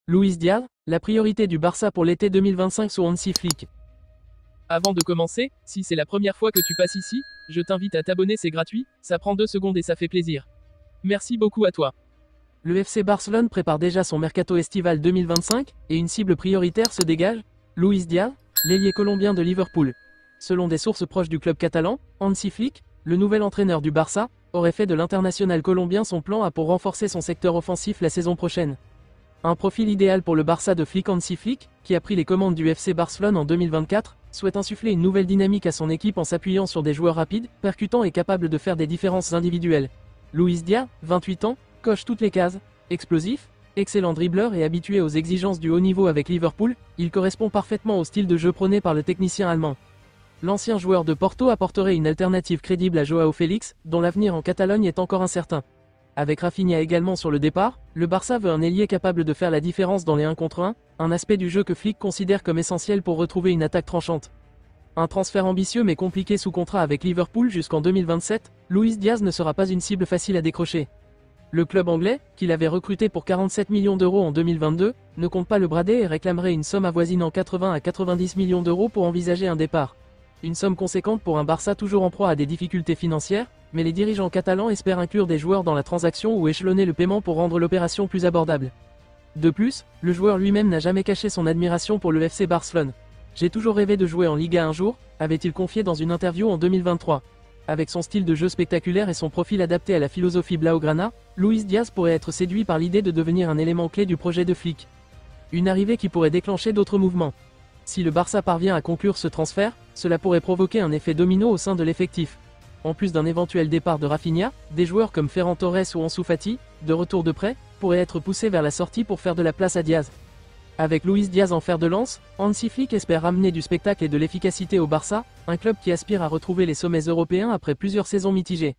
Luis Diaz, la priorité du Barça pour l'été 2025 sous Hansi Flick. Avant de commencer, si c'est la première fois que tu passes ici, je t'invite à t'abonner, c'est gratuit, ça prend 2 secondes et ça fait plaisir. Merci beaucoup à toi. Le FC Barcelone prépare déjà son mercato estival 2025 et une cible prioritaire se dégage, Luis Diaz, l'ailier colombien de Liverpool. Selon des sources proches du club catalan, Hansi Flick, le nouvel entraîneur du Barça, aurait fait de l'international colombien son plan A pour renforcer son secteur offensif la saison prochaine. Un profil idéal pour le Barça de Flick. Hansi Flick, qui a pris les commandes du FC Barcelone en 2024, souhaite insuffler une nouvelle dynamique à son équipe en s'appuyant sur des joueurs rapides, percutants et capables de faire des différences individuelles. Luis Diaz, 28 ans, coche toutes les cases. Explosif, excellent dribbleur et habitué aux exigences du haut niveau avec Liverpool, il correspond parfaitement au style de jeu prôné par le technicien allemand. L'ancien joueur de Porto apporterait une alternative crédible à Joao Félix, dont l'avenir en Catalogne est encore incertain. Avec Rafinha également sur le départ, le Barça veut un ailier capable de faire la différence dans les 1 contre 1, un aspect du jeu que Flick considère comme essentiel pour retrouver une attaque tranchante. Un transfert ambitieux mais compliqué sous contrat avec Liverpool jusqu'en 2027, Luis Diaz ne sera pas une cible facile à décrocher. Le club anglais, qu'il avait recruté pour 47 millions d'euros en 2022, ne compte pas le brader et réclamerait une somme avoisinant 80 à 90 millions d'euros pour envisager un départ. Une somme conséquente pour un Barça toujours en proie à des difficultés financières, mais les dirigeants catalans espèrent inclure des joueurs dans la transaction ou échelonner le paiement pour rendre l'opération plus abordable. De plus, le joueur lui-même n'a jamais caché son admiration pour le FC Barcelone. J'ai toujours rêvé de jouer en Liga un jour, avait-il confié dans une interview en 2023. Avec son style de jeu spectaculaire et son profil adapté à la philosophie Blaugrana, Luis Diaz pourrait être séduit par l'idée de devenir un élément clé du projet de Flick. Une arrivée qui pourrait déclencher d'autres mouvements. Si le Barça parvient à conclure ce transfert, cela pourrait provoquer un effet domino au sein de l'effectif. En plus d'un éventuel départ de Rafinha, des joueurs comme Ferran Torres ou Ansu Fati, de retour de prêt, pourraient être poussés vers la sortie pour faire de la place à Diaz. Avec Luis Diaz en fer de lance, Hansi Flick espère ramener du spectacle et de l'efficacité au Barça, un club qui aspire à retrouver les sommets européens après plusieurs saisons mitigées.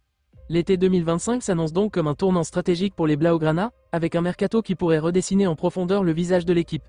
L'été 2025 s'annonce donc comme un tournant stratégique pour les Blaugrana, avec un mercato qui pourrait redessiner en profondeur le visage de l'équipe.